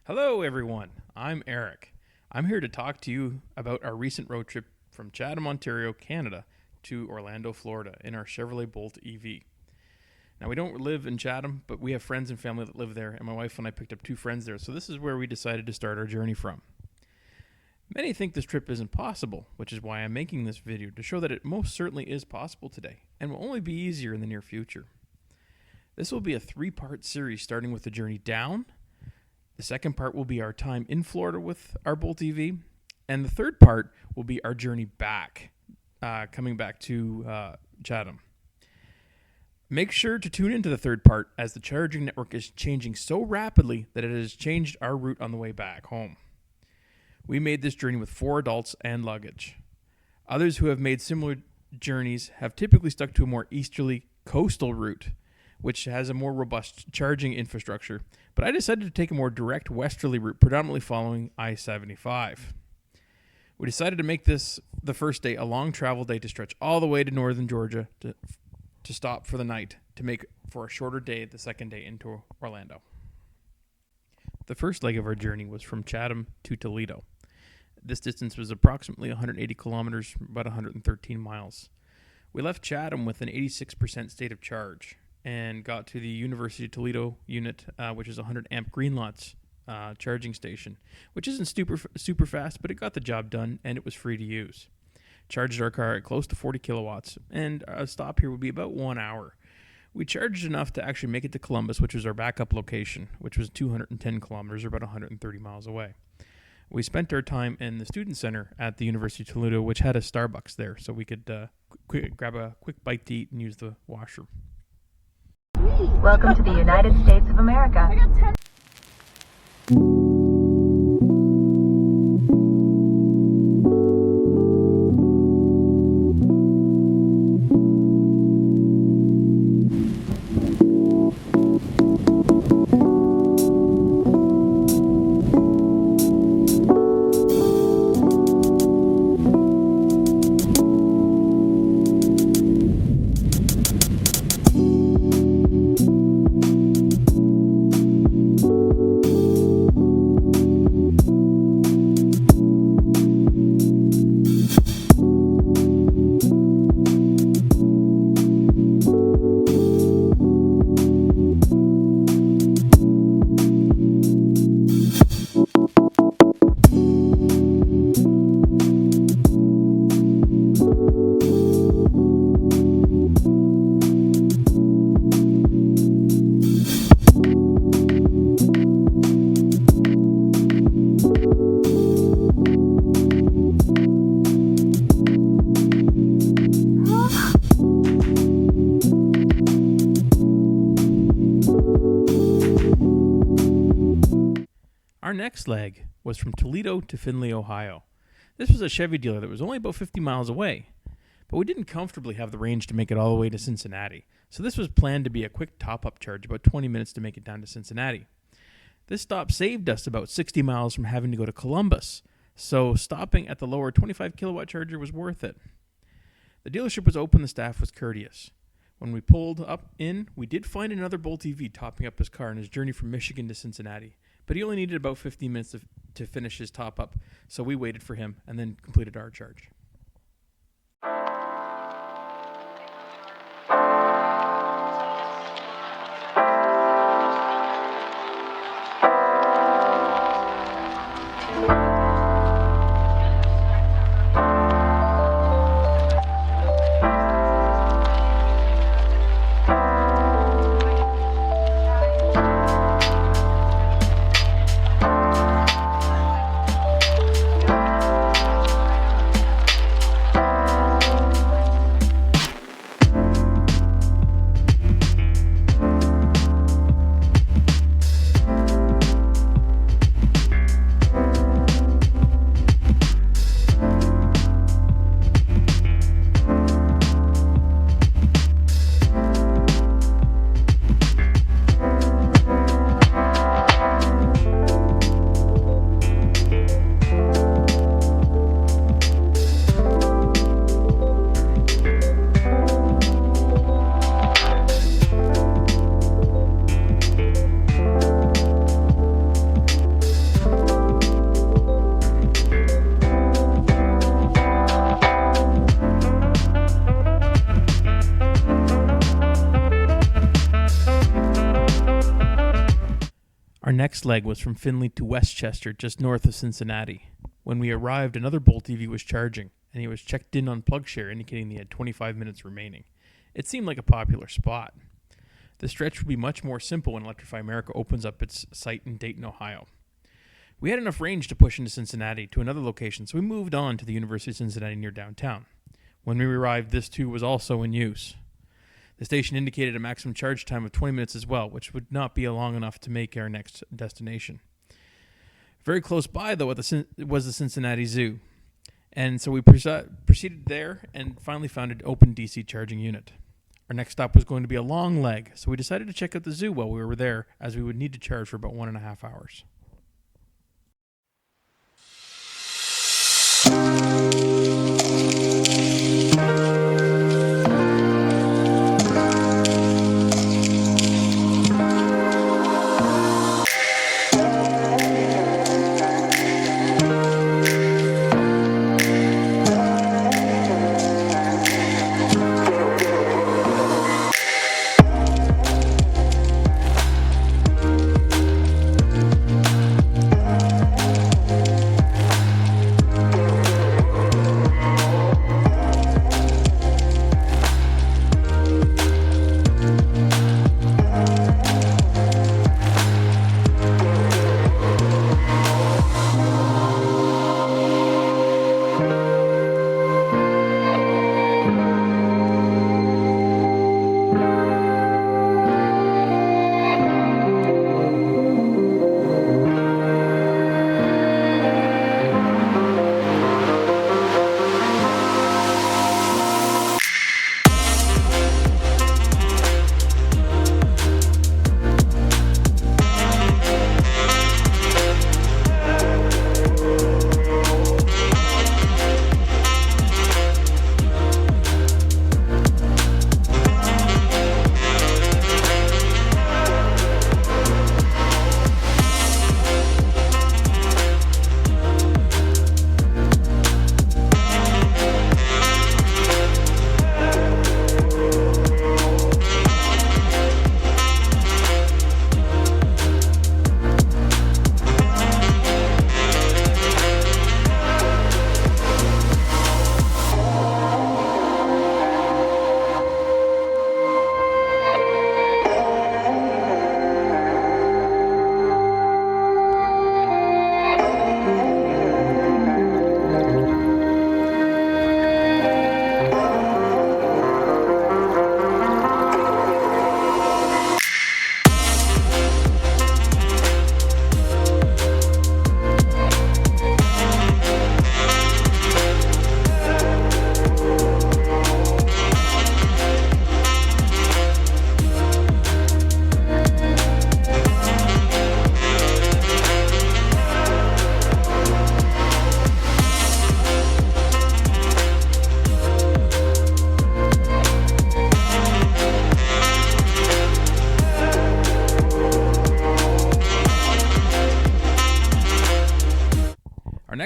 Hello, everyone. I'm Eric. I'm here to talk to you about our recent road trip from Chatham, Ontario, Canada to Orlando, Florida in our Chevrolet Bolt EV. Now, we don't live in Chatham, but we have friends and family that live there, and my wife and I picked up 2 friends there, so this is where we decided to start our journey from. Many think this trip isn't possible, which is why I'm making this video to show that it most certainly is possible today, and will only be easier in the near future. This will be a 3-part series starting with the journey down. The second part will be our time in Florida with our Bolt EV, and the third part will be our journey back, coming back to Chatham. Make sure to tune into the third part as the charging network is changing so rapidly that it has changed our route on the way back home. We made this journey with 4 adults and luggage. Others who have made similar journeys have typically stuck to a more easterly coastal route, which has a more robust charging infrastructure, but I decided to take a more direct westerly route, predominantly following I-75. We decided to make this the first day a long travel day to stretch all the way to northern Georgia to stop for the night, to make for a shorter day the second day into Orlando. The first leg of our journey was from Chatham to Toledo. This distance was approximately 180 kilometers, about 113 miles. We left Chatham with an 86% state of charge and got to the University of Toledo unit, which is a 100 amp Greenlots charging station, which isn't super fast, but it got the job done and it was free to use. Charged our car at close to 40 kilowatts, and a stop here would be about 1 hour. We charged enough to actually make it to Columbus, which was our backup location, which was 210 kilometers or about 130 miles away. We spent our time in the student center at the University of Toledo, which had a Starbucks there, so we could grab a quick bite to eat and use the washroom. Welcome to the United States of America. Our next leg was from Toledo to Findlay, Ohio. This was a Chevy dealer that was only about 50 miles away, but we didn't comfortably have the range to make it all the way to Cincinnati, so this was planned to be a quick top-up charge, about 20 minutes to make it down to Cincinnati. This stop saved us about 60 miles from having to go to Columbus, so stopping at the lower 25 kilowatt charger was worth it. The dealership was open, the staff was courteous. When we pulled up in, we did find another Bolt EV topping up his car on his journey from Michigan to Cincinnati, but he only needed about 15 minutes to finish his top-up, so we waited for him and then completed our charge. next leg was from Findlay to Westchester, just north of Cincinnati. When we arrived, another Bolt EV was charging, and he was checked in on PlugShare, indicating he had 25 minutes remaining. It seemed like a popular spot. The stretch would be much more simple when Electrify America opens up its site in Dayton, Ohio. We had enough range to push into Cincinnati to another location, so we moved on to the University of Cincinnati near downtown. When we arrived, this too was also in use. The station indicated a maximum charge time of 20 minutes as well, which would not be long enough to make our next destination. Very close by, though, was the Cincinnati Zoo. And so we proceeded there and finally found an open DC charging unit. Our next stop was going to be a long leg, so we decided to check out the zoo while we were there, as we would need to charge for about 1.5 hours.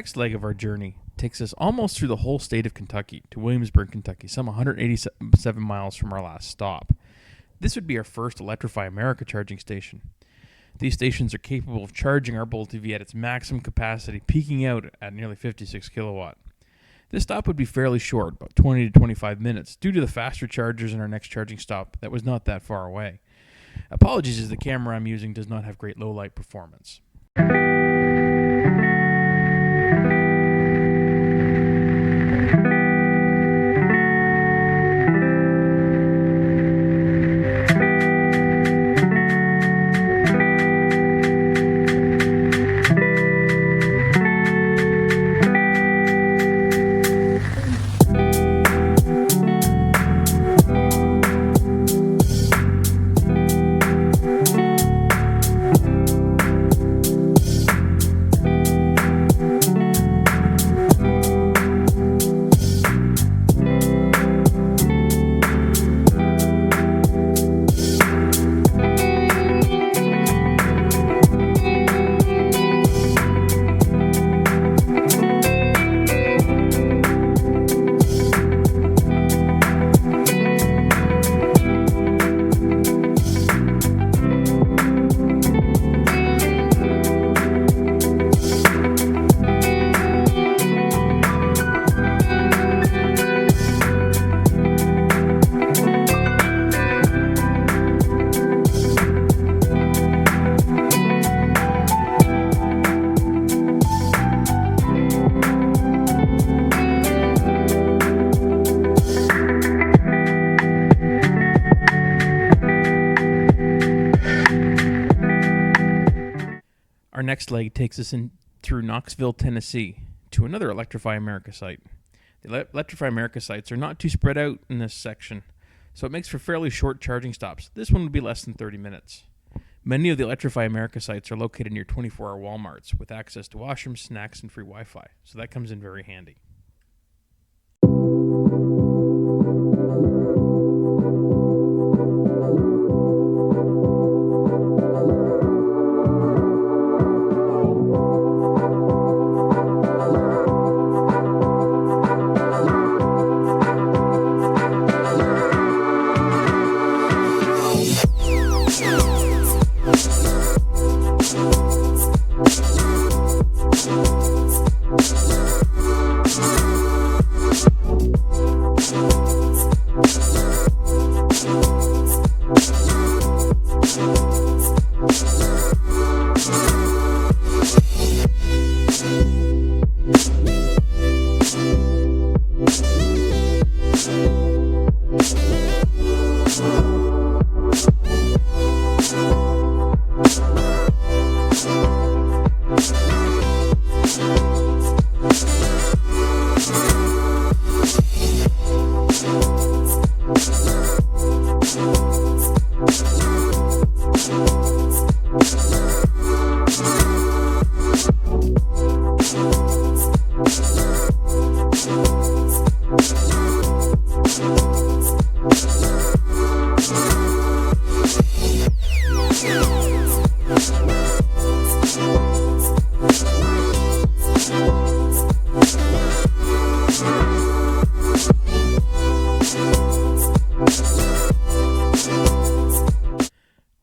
Next leg of our journey takes us almost through the whole state of Kentucky to Williamsburg, Kentucky, some 187 miles from our last stop. This would be our first Electrify America charging station. These stations are capable of charging our Bolt EV at its maximum capacity, peaking out at nearly 56 kilowatt. This stop would be fairly short, about 20 to 25 minutes, due to the faster chargers in our next charging stop that was not that far away. Apologies as the camera I'm using does not have great low light performance. next leg takes us in through Knoxville, Tennessee, to another Electrify America site. The Electrify America sites are not too spread out in this section, so it makes for fairly short charging stops. This one would be less than 30 minutes. Many of the Electrify America sites are located near 24-hour Walmarts with access to washrooms, snacks, and free Wi-Fi, so that comes in very handy.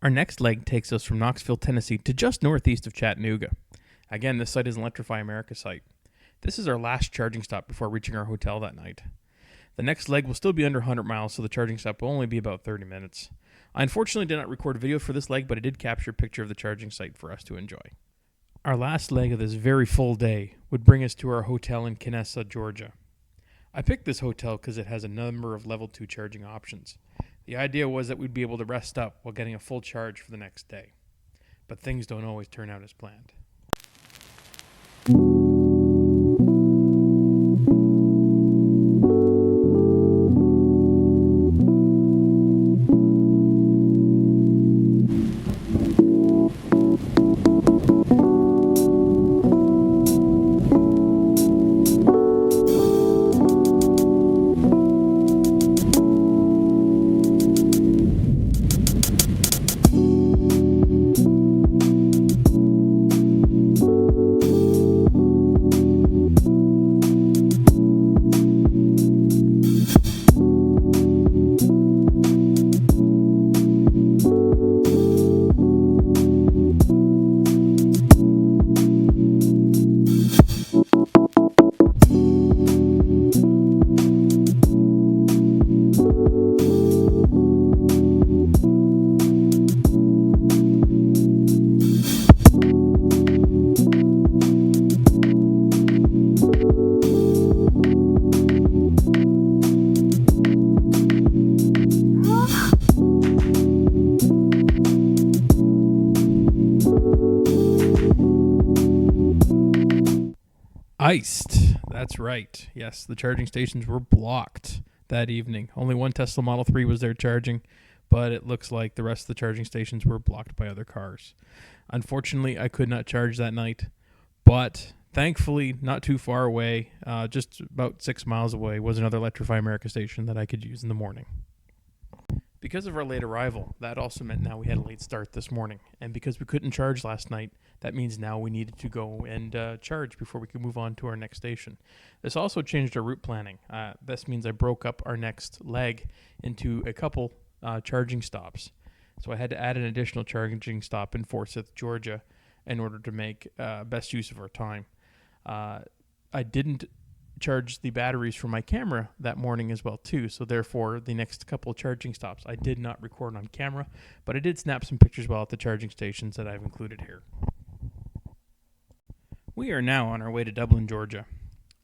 Our next leg takes us from Knoxville, Tennessee to just northeast of Chattanooga. Again, this site is an Electrify America site. This is our last charging stop before reaching our hotel that night. The next leg will still be under 100 miles, so the charging stop will only be about 30 minutes. I unfortunately did not record video for this leg, but I did capture a picture of the charging site for us to enjoy. Our last leg of this very full day would bring us to our hotel in Kenessa, Georgia. I picked this hotel because it has a number of level 2 charging options. The idea was that we'd be able to rest up while getting a full charge for the next day. But things don't always turn out as planned. Iced. That's right. Yes, the charging stations were blocked that evening. Only one Tesla Model 3 was there charging, but it looks like the rest of the charging stations were blocked by other cars. Unfortunately, I could not charge that night, but thankfully, not too far away, just about 6 miles away, was another Electrify America station that I could use in the morning. Because of our late arrival, that also meant now we had a late start this morning. And because we couldn't charge last night, that means now we needed to go and charge before we could move on to our next station. This also changed our route planning. This means I broke up our next leg into a couple charging stops. So I had to add an additional charging stop in Forsyth, Georgia, in order to make best use of our time. I didn't charge the batteries for my camera that morning as well too, so therefore the next couple of charging stops I did not record on camera, but I did snap some pictures while at the charging stations that I've included here. We are now on our way to Dublin, Georgia.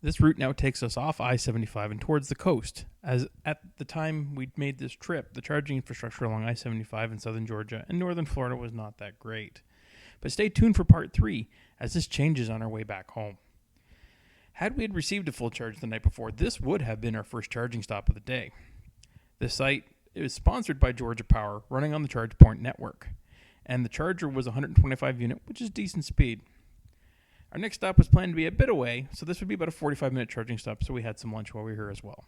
This route now takes us off I-75 and towards the coast, as at the time we made this trip, the charging infrastructure along I-75 in southern Georgia and northern Florida was not that great. But stay tuned for part 3, as this changes on our way back home. Had we had received a full charge the night before, this would have been our first charging stop of the day. This site is sponsored by Georgia Power, running on the ChargePoint network, and the charger was 125 unit, which is decent speed. Our next stop was planned to be a bit away, so this would be about a 45-minute charging stop, so we had some lunch while we were here as well.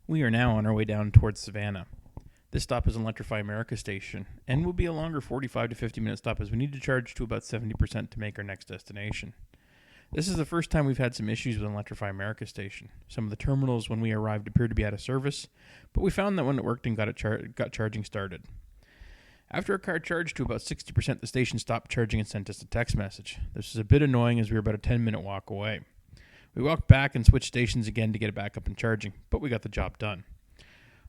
We are now on our way down towards Savannah. This stop is an Electrify America station and will be a longer 45 to 50 minute stop as we need to charge to about 70% to make our next destination. This is the first time we've had some issues with an Electrify America station. Some of the terminals when we arrived appeared to be out of service, but we found that when it worked and got charging started. After our car charged to about 60%, the station stopped charging and sent us a text message. This was a bit annoying as we were about a 10-minute walk away. We walked back and switched stations again to get it back up and charging, but we got the job done.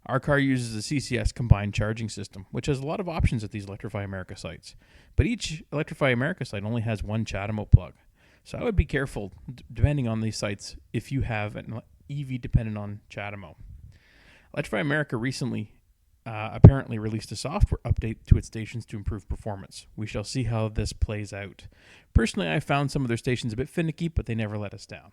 Our car uses a CCS combined charging system, which has a lot of options at these Electrify America sites. But each Electrify America site only has one CHAdeMO plug. So I would be careful, depending on these sites, if you have an EV dependent on CHAdeMO. Electrify America recently apparently released a software update to its stations to improve performance. We shall see how this plays out. Personally, I found some of their stations a bit finicky, but they never let us down.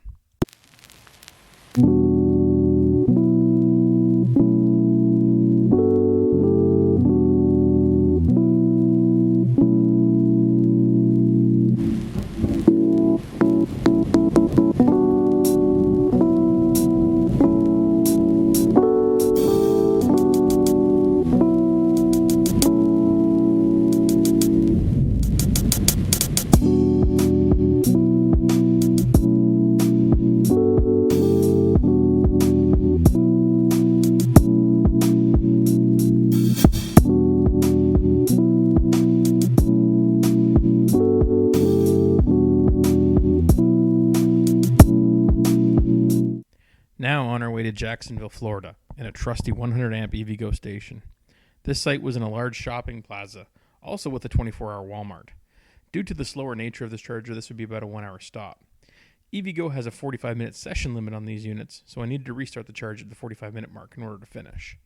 Now on our way to Jacksonville, Florida, in a trusty 100 amp EVgo station. This site was in a large shopping plaza, also with a 24-hour Walmart. Due to the slower nature of this charger, this would be about a 1-hour stop. EVgo has a 45-minute session limit on these units, so I needed to restart the charge at the 45-minute mark in order to finish.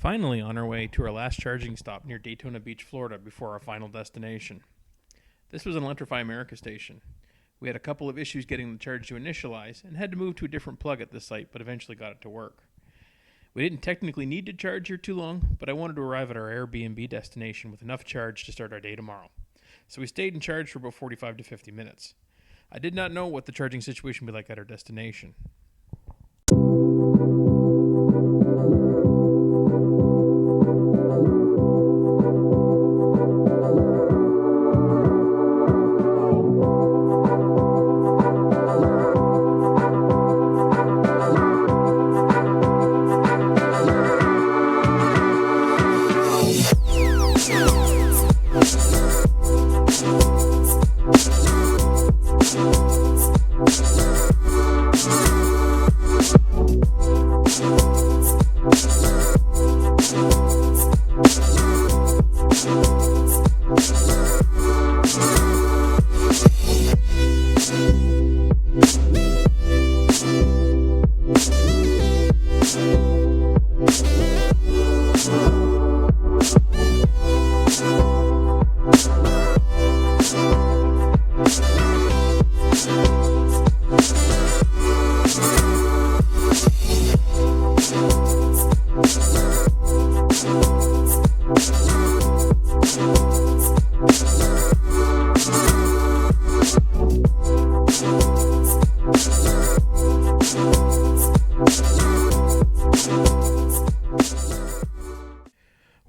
Finally on our way to our last charging stop near Daytona Beach, Florida before our final destination. This was an Electrify America station. We had a couple of issues getting the charge to initialize and had to move to a different plug at this site, but eventually got it to work. We didn't technically need to charge here too long, but I wanted to arrive at our Airbnb destination with enough charge to start our day tomorrow. So we stayed in charge for about 45 to 50 minutes. I did not know what the charging situation would be like at our destination.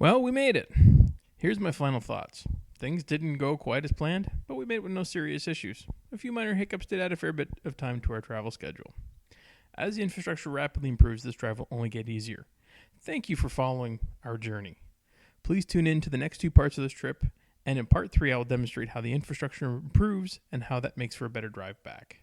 Well, we made it. Here's my final thoughts. Things didn't go quite as planned, but we made it with no serious issues. A few minor hiccups did add a fair bit of time to our travel schedule. As the infrastructure rapidly improves, this drive will only get easier. Thank you for following our journey. Please tune in to the next two parts of this trip, and in part 3 I will demonstrate how the infrastructure improves and how that makes for a better drive back.